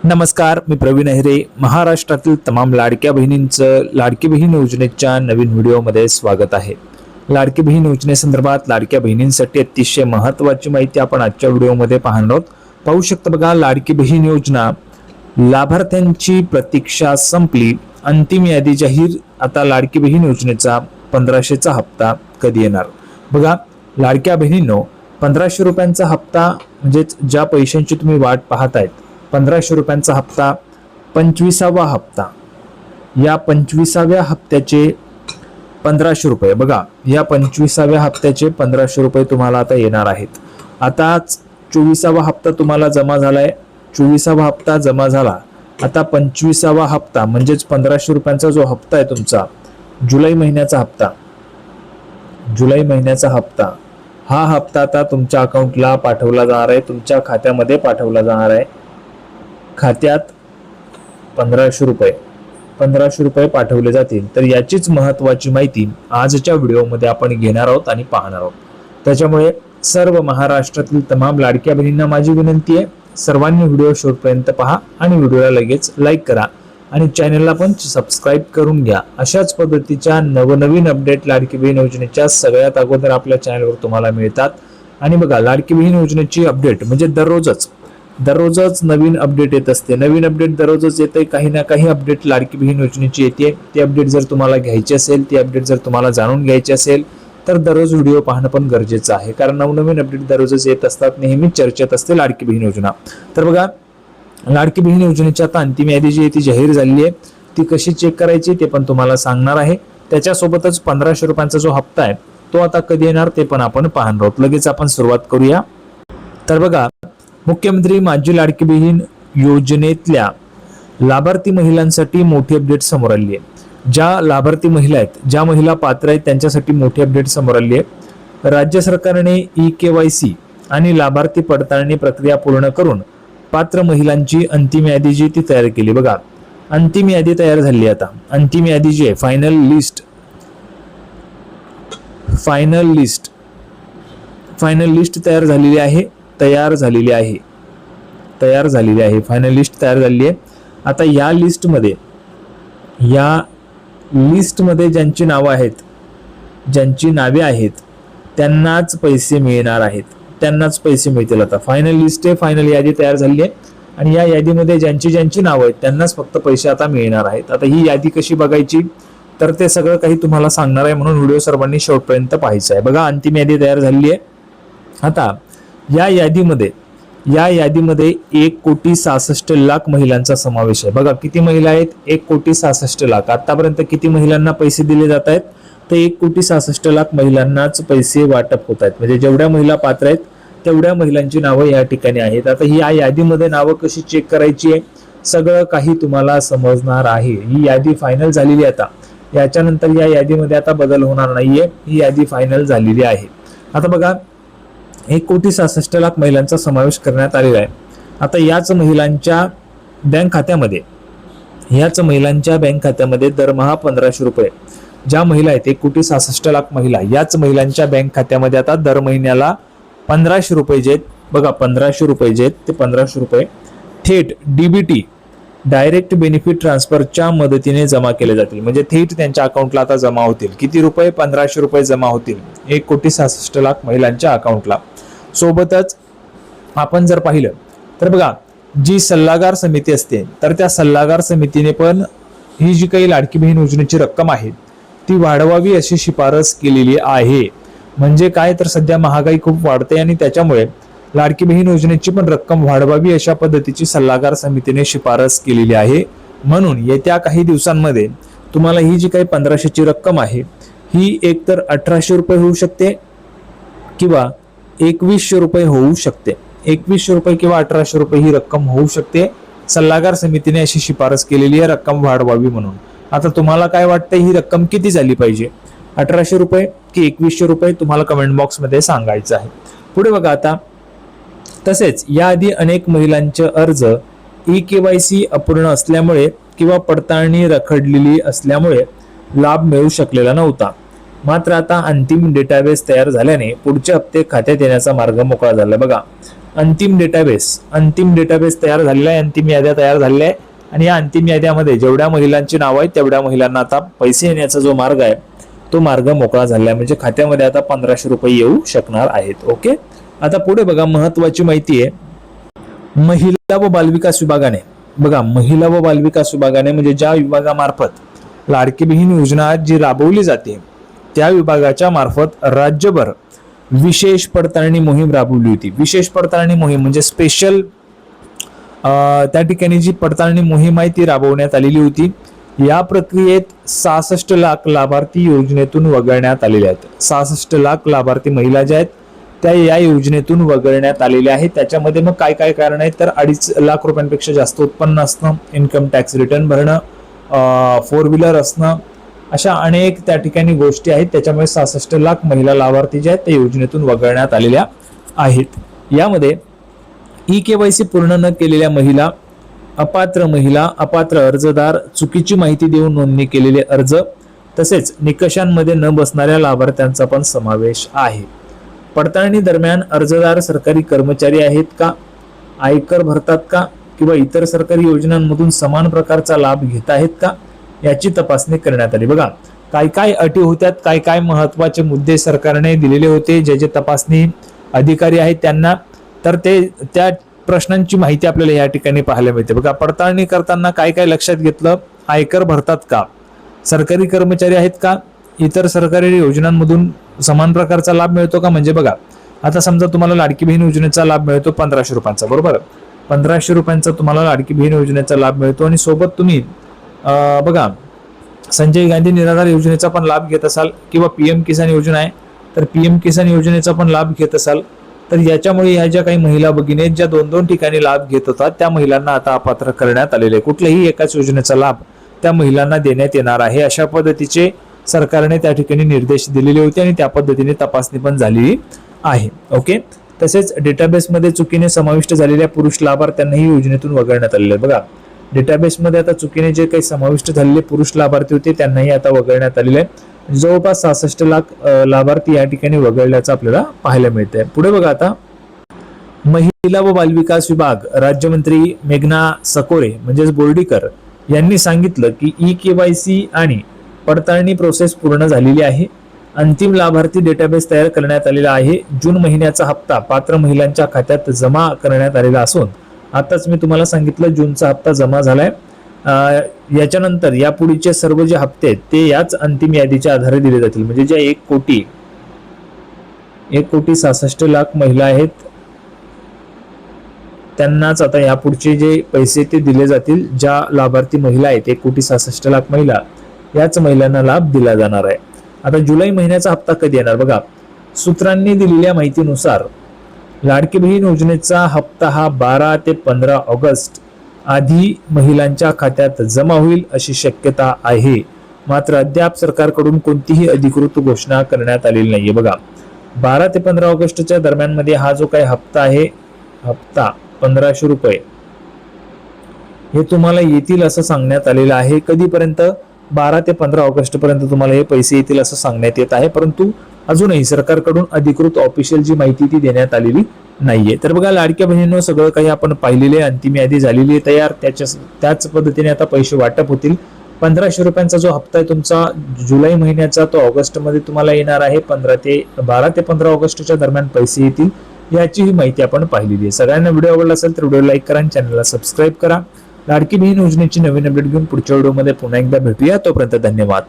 नमस्कार, मी प्रवीण अहिरे. महाराष्ट्रातील तमाम लाडक्या बहिणींचं लाडकी बहीण योजनेच्या नवीन व्हिडिओमध्ये स्वागत आहे. लाडकी बहीण योजनेसंदर्भात लाडक्या बहिणींसाठी अतिशय महत्त्वाची माहिती आपण आजच्या व्हिडिओमध्ये पाहणार आहोत. पाहू शकता बघा, लाडकी बहीण योजना लाभार्थ्यांची प्रतीक्षा संपली, अंतिम यादी जाहीर. आता लाडकी बहीण योजनेचा 1500चा हप्ता कधी येणार? बघा लाडक्या बहिणींनो, 1500 रुपयांचा हप्ता म्हणजेच ज्या पैशांची तुम्ही वाट पाहतायत, 1500 रुपयांचा हप्ता 25वा हप्ता. या 25व्या हप्त्याचे 1500 रुपये, बघा या 25व्या हप्त्याचे 1500 रुपये तुम्हाला आता येणार आहेत. आताच 24वा हप्ता तुम्हाला जमा झालाय, 24वा हप्ता जमा झाला. आता 25वा हप्ता म्हणजेच 1500 रुपयांचा जो हप्ता आहे तुमचा, जुलै महिन्याचा हप्ता, जुलै महिन्याचा हप्ता, हा हप्ता आता तुमच्या अकाउंटला पाठवला जाणार आहे, तुमच्या खात्यामध्ये पाठवला जाणार आहे. खात्यात 1500 रुपये पाठवले जातील. तर याचीच महत्त्वाची माहिती आजच्या व्हिडिओमध्ये आपण घेणार आहोत आणि पाहणार आहोत. त्याच्यामुळे सर्व महाराष्ट्रातील तमाम लाडक्या बहिणींना माझी विनंती आहे, सर्वांनी व्हिडिओ शेवटपर्यंत पहा आणि व्हिडिओला लगेच लाईक करा आणि चॅनलला पण सबस्क्राईब करून घ्या. अशाच पद्धतीच्या नवनवीन अपडेट लाडकी बहीण योजनेच्या सगळ्यात अगोदर आपल्या चॅनलवर तुम्हाला मिळतात. आणि बघा, लाडकी बहीण योजनेची अपडेट म्हणजे दररोजच नवीन अपडेट येत असते. नवीन अपडेट दररोजच येते, काही ना काही अपडेट लाडकी बहीण योजनेची येते. ती अपडेट जर तुम्हाला घ्यायची असेल, ती अपडेट जर तुम्हाला जाणून घ्यायची असेल तर दररोज व्हिडिओ पाहणं पण गरजेचं आहे, कारण नवनवीन अपडेट दररोजच येत असतात, नेहमी चर्चेत असते लाडकी बहीण योजना. तर बघा, लाडकी बहीण योजनेची आता अंतिम यादी जी आहे ती जाहीर झालेली आहे. ती कशी चेक करायची ते पण तुम्हाला सांगणार आहे. त्याच्यासोबतच 1500 रुपयांचा जो हप्ता आहे तो आता कधी येणार ते पण आपण पाहणार आहोत. लगेच आपण सुरुवात करूया. तर बघा, मुख्यमंत्री माझी लाडकी बहीण योजनेतल्या लाभार्थी महिलांसाठी मोठी अपडेट समोर आली आहे. ज्या लाभार्थी महिला आहेत, ज्या महिला पात्र आहेत, त्यांच्यासाठी मोठी अपडेट समोर आली आहे. राज्य सरकारने KYC आणि लाभार्थी पडताळणी प्रक्रिया पूर्ण करून पात्र महिलांची अंतिम यादी जी ती तयार केली. बघा, अंतिम यादी तयार झाली. आता अंतिम यादी जी आहे, फायनल लिस्ट तयार झालेली आहे. फायनल लिस्ट तयार झालेली आहे. आता या लिस्टमध्ये ज्यांची नावे आहेत त्यांनाच पैसे मिळणार आहेत, त्यांनाच पैसे मिळतील. आता फायनल लिस्ट आहे, फायनल यादी तयार झाली आहे आणि या यादीमध्ये ज्यांची नावं आहेत त्यांनाच फक्त पैसे आता मिळणार आहेत. आता ही यादी कशी बघायची तर ते सगळं काही तुम्हाला सांगणार आहे, म्हणून व्हिडिओ सर्वांनी शेवटपर्यंत पाहायचा आहे. बघा, अंतिम यादी तयार झालेली आहे. आता या यादीमध्ये 1,66,00,000 महिलांचा समावेश आहे. बघा किती महिला आहेत, 1,66,00,000. आतापर्यंत किती महिलांना पैसे दिले जात आहेत तर 1,66,00,000 महिलांनाच पैसे वाटप होत आहेत. म्हणजे जेवढ्या महिला पात्र आहेत तेवढ्या महिलांची नावं या ठिकाणी आहेत. आता ही या यादीमध्ये नावं कशी चेक करायची आहे सगळं काही तुम्हाला समजणार आहे. ही यादी फायनल झालेली आहे. आता याच्यानंतर या यादीमध्ये आता बदल होणार नाहीये, ही यादी फायनल झालेली आहे. आता बघा, 1,66,00,000 महिलांचा समावेश करण्यात आलेला आहे. आता याच महिलांच्या बँक खात्यामध्ये दरमहा 1500 रुपये, ज्या महिला आहेत 1,66,00,000 महिला, याच महिलांच्या बँक खात्यामध्ये आता दर महिन्याला 1500 रुपये जे आहेत, बघा 1500 रुपये जे आहेत ते 1500 रुपये थेट DBT डायरेक्ट बेनिफिट ट्रान्सफरच्या मदतीने जमा केले जातील. म्हणजे थेट त्यांच्या अकाउंटला आता जमा होतील. किती रुपये? 1500 रुपये जमा होतील 1,66,00,000 महिलांच्या अकाउंटला. सोबतच आपण जर पाहिलं तर बघा, जी सल्लागार समिती असते तर त्या सल्लागार समितीने पण ही जी काही लाडकी बहीण योजनेची रक्कम आहे ती वाढवावी अशी शिफारस केलेली आहे. म्हणजे काय तर सध्या महागाई खूप वाढते आणि त्याच्यामुळे लाडकी बहीण योजनेची पण रक्कम वाढवावी अशा पद्धतीची सल्लागार समितीने शिफारस केलेली आहे. म्हणून येत्या काही दिवसांमध्ये तुम्हाला ही जी काही 1500ची रक्कम आहे ही एकतर 1800 रुपये होऊ शकते किंवा 2100 रुपये होऊ शकते. 2100 रुपये किंवा 1800 रुपये ही रक्कम होऊ शकते. सल्लागार समितीने अशी शिफारस केलेली आहे रक्कम वाढवावी म्हणून. आता तुम्हाला काय वाटतं, ही रक्कम किती झाली पाहिजे? 1800 रुपये की 2100 रुपये? तुम्हाला कमेंट बॉक्समध्ये सांगायचं आहे. पुढे बघा, आता तसेच याआधी अनेक महिलांचे अर्ज KYC अपूर्ण असल्यामुळे किंवा पडताळणी रखडलेली असल्यामुळे लाभ मिळू शकलेला नव्हता. मात्र आता अंतिम डेटाबेस तयार झाल्याने पुढचे हप्ते खात्यात येण्याचा मार्ग मोकळा झाला. बघा, अंतिम डेटाबेस तयार झालेला आहे, अंतिम याद्या तयार झालेल्या आहे आणि या अंतिम याद्यामध्ये जेवढ्या महिलांची नाव आहेत तेवढ्या महिलांना आता पैसे येण्याचा जो मार्ग आहे तो मार्ग मोकळा झाला आहे. म्हणजे खात्यामध्ये आता 1500 रुपये येऊ शकणार आहेत. ओके, आता पुढे बघा महत्वाची माहिती आहे. महिला व बालविकास विभागाने बघा, महिला व बालविकास विभागाने म्हणजे ज्या विभागामार्फत लाडकी बहीण योजना जी राबवली जाते त्या विभागाच्या मार्फत राज्यभर विशेष पडताळणी मोहीम राबवली होती. विशेष पडताळणी मोहीम म्हणजे स्पेशल त्या ठिकाणी जी पडताळणी मोहीम आहे ती राबवण्यात आलेली होती. या प्रक्रियेत 66 लाख लाभार्थी योजनेतून वगळण्यात आलेले आहेत. 66 लाख लाभार्थी महिला ज्या आहेत त्या या योजनेतून वगळण्यात आलेल्या आहेत. त्याच्यामध्ये मग काय काय कारण आहेत तर 2.5 लाख रुपयांपेक्षा जास्त उत्पन्न असणं, इन्कम टॅक्स रिटर्न भरणं, 4 व्हीलर असणं, अशा अनेक त्या ठिकाणी गोष्टी आहेत. त्याच्यामुळे 66 लाख महिला लाभार्थी ज्या आहेत त्या योजनेतून वगळण्यात आलेल्या आहेत. यामध्ये KYC पूर्ण न केलेल्या महिला, अपात्र अर्जदार, चुकीची माहिती देऊन नोंदणी केलेले अर्ज तसेच निकषांमध्ये न बसणाऱ्या लाभार्थ्यांचा पण समावेश आहे. पडताळणी दरम्यान अर्जदार सरकारी कर्मचारी आहेत का, आयकर भरतात का किंवा इतर सरकारी योजनांमधून समान प्रकारचा लाभ घेत आहेत का याची तपासणी करण्यात आली. बघा काय काय अटी होत्यात, काय काय महत्वाचे मुद्दे सरकारने दिलेले होते जे जे तपासणी अधिकारी आहेत त्यांना, तर ते त्या प्रश्नांची माहिती आपल्याला या ठिकाणी पाहायला मिळते. बघा पडताळणी करताना काय काय लक्षात घेतलं, आयकर भरतात का, सरकारी कर्मचारी आहेत का, इतर सरकारी योजनांमधून समान प्रकारचा लाभ मिळतो का. म्हणजे बघा आता समजा तुम्हाला लाडकी बहीण योजनेचा लाभ मिळतो 1500 रुपयांचा, बरोबर, 1500 रुपयांचा तुम्हाला लाडकी बहीण योजनेचा लाभ मिळतो आणि सोबत तुम्ही बघा संजय गांधी निराधार योजनेचा पण लाभ घेत असाल किंवा PM किसान योजना आहे तर PM किसान योजनेचा पण लाभ घेत असाल, तर याच्यामुळे ह्या ज्या काही महिला भगिनी ज्या 2-2 ठिकाणी लाभ घेत होतात त्या महिलांना आता अपात्र करण्यात आलेले. कुठल्याही एकाच योजनेचा लाभ त्या महिलांना देण्यात येणार आहे. अशा पद्धतीचे सरकारने त्या ठिकाणी निर्देश दिलेले होते आणि त्या पद्धतीने तपासणी पण झालेली आहे. ओके, तसेच डेटाबेसमध्ये चुकीने समाविष्ट झालेल्या पुरुष लाभार्थ्यांनाही योजनेतून वगळण्यात आलेले. बघा डेटाबेसमध्ये आता चुकीने जे काही समाविष्ट झालेले पुरुष लाभार्थी होते त्यांनाही आता वगळण्यात आलेले आहे. जवळपास 66 लाख लाभार्थी या ठिकाणी वगळल्याचं आपल्याला पाहायला मिळतंय. पुढे बघा आता महिला व बालविकास विभाग राज्यमंत्री मेघना सकोरे म्हणजेच बोर्डीकर यांनी सांगितलं की KYC आणि पडताळणी प्रोसेस पूर्ण झालेली आहे. अंतिम लाभार्थी डेटाबेस तयार करण्यात आलेला आहे. जून महिन्याचा हप्ता पात्र महिलांच्या खात्यात जमा करण्यात आलेला असून आताच मी तुम्हाला सांगितलं जूनचा हप्ता जमा झालाय. याच्यानंतर यापुढीचे सर्व जे हप्ते आहेत ते याच अंतिम यादीच्या आधारे दिले जातील. म्हणजे ज्या 1,66,00,000 महिला आहेत त्यांनाच आता यापुढचे जे पैसे ते दिले जातील. ज्या लाभार्थी महिला आहेत 1,66,00,000 महिला, याच महिलांना लाभ दिला जाणार आहे. आता जुलै महिन्याचा हप्ता कधी येणार बघा, सूत्रांनी दिलेल्या माहितीनुसार लाडकी बहीण योजनेचा हप्ता हा 12 ते 15 ऑगस्ट आधी महिलांच्या खात्यात जमा होईल अशी शक्यता आहे. मात्र अद्याप सरकारकडून कोणतीही अधिकृत घोषणा करण्यात आलेली नाहीये. बघा 12 ते 15 ऑगस्टच्या दरम्यान मध्ये हा जो काही हप्ता आहे, हप्ता 1500 रुपये हे तुम्हाला येतील असं सांगण्यात आलेलं आहे. कधीपर्यंत 12 ते 15 ऑगस्ट पर्यंत तुम्हाला हे पैसे येतील असं सांगण्यात येत आहे. परंतु अजूनही सरकारकडून अधिकृत ऑफिशियल जी माहिती ती देण्यात आलेली नाहीये. तर बघा लाडक्या बहिणींनो सगळं काही आपण पाहिलेले, अंतिम यादी झालेली आहे तयार. त्याच पद्धतीने आता पैसे वाटप होतील. 1500 रुपयांचा जो हप्ता आहे तुमचा जुलै महिन्याचा तो ऑगस्ट मध्ये तुम्हाला येणार आहे. 12 ते 15 ऑगस्टच्या दरम्यान पैसे येतील. याची ही माहिती आपण पाहिलेली आहे. सगळ्यांना व्हिडिओ आवडला असेल तर व्हिडिओ लाईक करा आणि चॅनलला सबस्क्राईब करा. लाडकी बहीण योजनेची नवीन अपडेट घेऊन पुढच्या व्हिडिओमध्ये पुन्हा एकदा भेटूया. तोपर्यंत धन्यवाद.